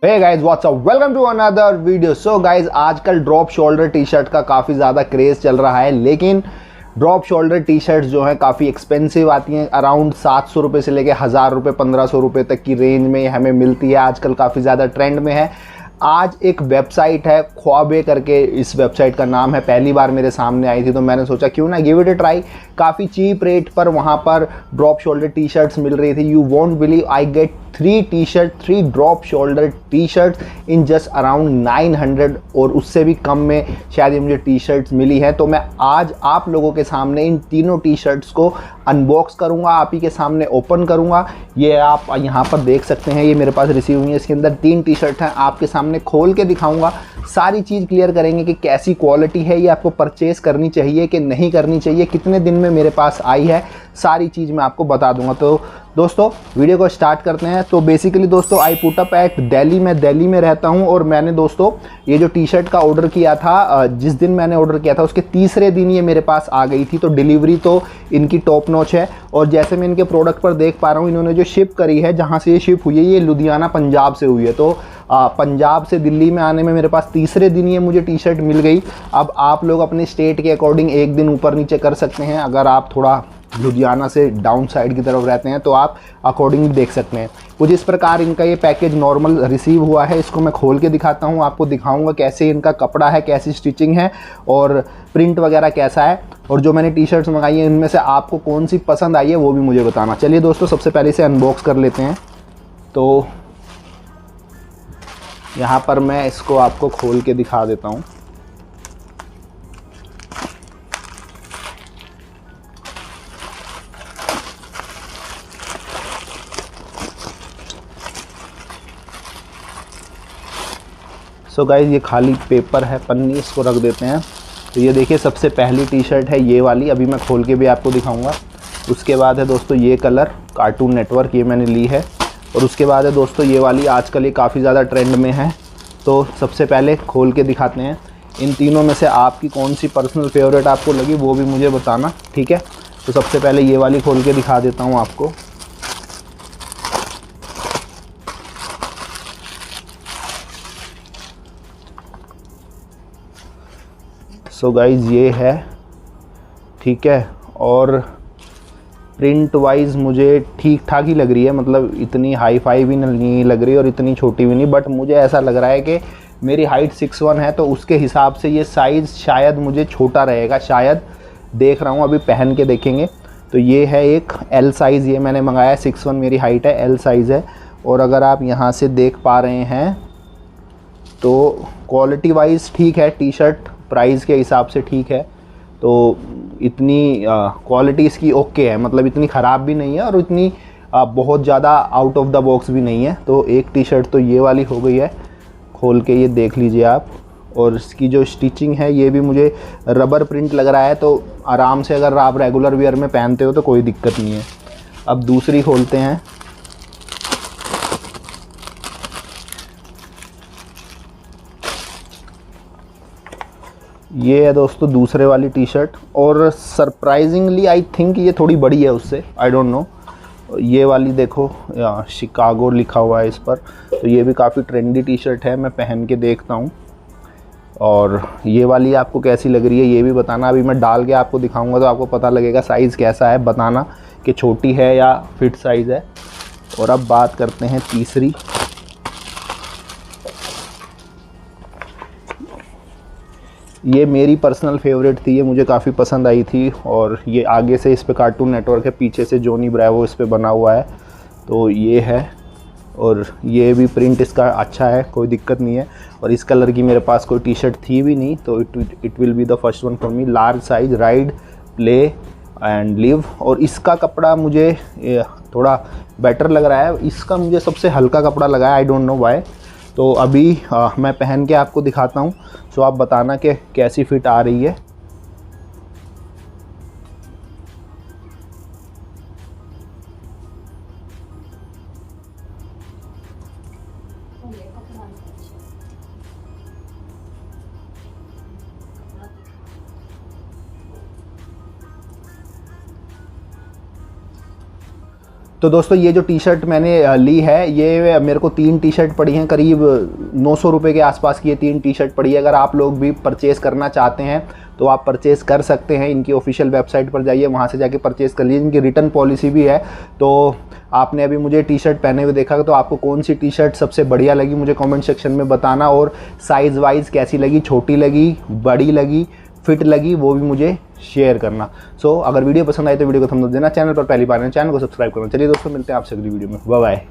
Hey guys what's up, welcome to another video. So guys, आजकल drop shoulder T shirt का काफ़ी ज़्यादा craze चल रहा है, लेकिन ड्रॉप शोल्डर टी शर्ट्स जो हैं काफ़ी एक्सपेंसिव आती हैं। अराउंड 700 रुपये से लेके 1000 रुपये 1500 रुपये तक की रेंज में हमें मिलती है। आजकल काफ़ी ज़्यादा ट्रेंड में है। आज एक वेबसाइट है ख्वाबे करके, इस वेबसाइट का नाम है। पहली बार मेरे सामने आई थी तो मैंने सोचा क्यों ना गिव इट अ ट्राई। काफ़ी चीप रेट पर वहाँ पर ड्रॉप शोल्डर टी शर्ट्स मिल रही थी। You won't believe, I get 3 drop shoulder T shirts in just around 900, और उससे भी कम में शायद ये मुझे टी शर्ट्स मिली है। तो मैं आज आप लोगों के सामने इन तीनों टी शर्ट्स को अनबॉक्स करूँगा, आप ही के सामने ओपन करूँगा। ये आप यहाँ पर देख सकते हैं, ये मेरे पास रिसीव हुई है। इसके अंदर 3 टी शर्ट हैं, आपके सामने खोल के दिखाऊंगा। सारी चीज़ क्लियर करेंगे कि कैसी क्वालिटी है, ये आपको परचेज़ करनी चाहिए कि नहीं करनी चाहिए, कितने दिन में मेरे पास आई है, सारी चीज़ मैं आपको बता दूंगा। तो दोस्तों वीडियो को स्टार्ट करते हैं। तो बेसिकली दोस्तों, I put up at Delhi. मैं दिल्ली में रहता हूं, और मैंने दोस्तों ये जो टी शर्ट का ऑर्डर किया था, जिस दिन मैंने ऑर्डर किया था उसके तीसरे दिन ये मेरे पास आ गई थी। तो डिलीवरी तो इनकी टॉप नॉच है। और जैसे मैं इनके प्रोडक्ट पर देख पा रहा हूँ, इन्होंने जो शिप करी है, जहाँ से ये शिप हुई है, ये लुधियाना पंजाब से हुई है। तो पंजाब से दिल्ली में आने में मेरे पास तीसरे दिन ये मुझे टी शर्ट मिल गई। अब आप लोग अपने स्टेट के अकॉर्डिंग एक दिन ऊपर नीचे कर सकते हैं। अगर आप थोड़ा लुधियाना से डाउन साइड की तरफ रहते हैं तो आप अकॉर्डिंग देख सकते हैं। कुछ इस प्रकार इनका ये पैकेज नॉर्मल रिसीव हुआ है। इसको मैं खोल के दिखाता हूँ, आपको दिखाऊंगा कैसे इनका कपड़ा है, कैसी स्टिचिंग है और प्रिंट वगैरह कैसा है। और जो मैंने टी शर्ट्स मंगाई हैं, इनमें से आपको कौन सी पसंद आई है वो भी मुझे बताना। चलिए दोस्तों, सबसे पहले इसे अनबॉक्स कर लेते हैं। तो यहाँ पर मैं इसको आपको खोल के दिखा देता हूँ। सो गाइज, ये खाली पेपर है, पन्नी, इसको रख देते हैं। तो ये देखिए, सबसे पहली टी शर्ट है ये वाली, अभी मैं खोल के भी आपको दिखाऊंगा। उसके बाद है दोस्तों ये कलर, कार्टून नेटवर्क, ये मैंने ली है। और उसके बाद है दोस्तों ये वाली, आजकल ये काफ़ी ज़्यादा ट्रेंड में है। तो सबसे पहले खोल के दिखाते हैं। इन तीनों में से आपकी कौन सी पर्सनल फेवरेट आपको लगी वो भी मुझे बताना, ठीक है। तो सबसे पहले ये वाली खोल के दिखा देता हूँ आपको। सो गाइज़, ये है, ठीक है। और प्रिंट वाइज मुझे ठीक ठाक ही लग रही है, मतलब इतनी हाई फाई भी नहीं लग रही और इतनी छोटी भी नहीं। बट मुझे ऐसा लग रहा है कि मेरी हाइट 6'1" है, तो उसके हिसाब से ये साइज़ शायद मुझे छोटा रहेगा, शायद। देख रहा हूँ, अभी पहन के देखेंगे। तो ये है एक L साइज़, ये मैंने मंगाया है। 6'1" मेरी हाइट है, L साइज़ है। और अगर आप यहाँ से देख पा रहे हैं तो क्वालिटी वाइज ठीक है, टी शर्ट प्राइस के हिसाब से ठीक है। तो इतनी क्वालिटी इसकी ओके है, मतलब इतनी ख़राब भी नहीं है और इतनी बहुत ज़्यादा आउट ऑफ द बॉक्स भी नहीं है। तो एक टी शर्ट तो ये वाली हो गई है, खोल के ये देख लीजिए आप। और इसकी जो स्टिचिंग है, ये भी मुझे रबर प्रिंट लग रहा है। तो आराम से अगर आप रेगुलर वियर में पहनते हो तो कोई दिक्कत नहीं है। अब दूसरी खोलते हैं। ये है दोस्तों दूसरे वाली टी शर्ट, और सरप्राइजिंगली आई थिंक ये थोड़ी बड़ी है उससे, आई डोंट नो। ये वाली देखो, शिकागो लिखा हुआ है इस पर। तो ये भी काफ़ी ट्रेंडी टी शर्ट है, मैं पहन के देखता हूँ। और ये वाली आपको कैसी लग रही है ये भी बताना। अभी मैं डाल के आपको दिखाऊंगा तो आपको पता लगेगा साइज़ कैसा है, बताना कि छोटी है या फिट साइज़ है। और अब बात करते हैं तीसरी। ये मेरी पर्सनल फेवरेट थी, ये मुझे काफ़ी पसंद आई थी। और ये आगे से इस पे कार्टून नेटवर्क है, पीछे से जॉनी ब्रावो इस पे बना हुआ है। तो ये है, और ये भी प्रिंट इसका अच्छा है, कोई दिक्कत नहीं है। और इस कलर की मेरे पास कोई टी शर्ट थी भी नहीं, तो it will be the first one for me. Large size, ride, play and live. और इसका कपड़ा मुझे थोड़ा बेटर लग रहा है, इसका मुझे सबसे हल्का कपड़ा लगा है, आई डोंट नो वाई। तो अभी मैं पहन के आपको दिखाता हूँ, तो आप बताना कि कैसी फिट आ रही है। तो दोस्तों ये जो टी शर्ट मैंने ली है, ये मेरे को 3 टी शर्ट पड़ी हैं, करीब 900 रुपये के आसपास की ये 3 टी शर्ट पड़ी है। अगर आप लोग भी परचेज़ करना चाहते हैं तो आप परचेज़ कर सकते हैं, इनकी ऑफिशियल वेबसाइट पर जाइए, वहाँ से जाके परचेज़ कर लीजिए। इनकी रिटर्न पॉलिसी भी है। तो आपने अभी मुझे टी शर्ट पहने हुए देखा, तो आपको कौन सी टी शर्ट सबसे बढ़िया लगी मुझे कमेंट सेक्शन में बताना, और साइज़ वाइज कैसी लगी, छोटी लगी, बड़ी लगी, फिट लगी, वो भी मुझे शेयर करना। सो अगर वीडियो पसंद आए तो वीडियो को थम्स अप देना, चैनल पर पहली बार है चैनल को सब्सक्राइब करना। चलिए दोस्तों, मिलते हैं आपसे अगली वीडियो में। Bye bye.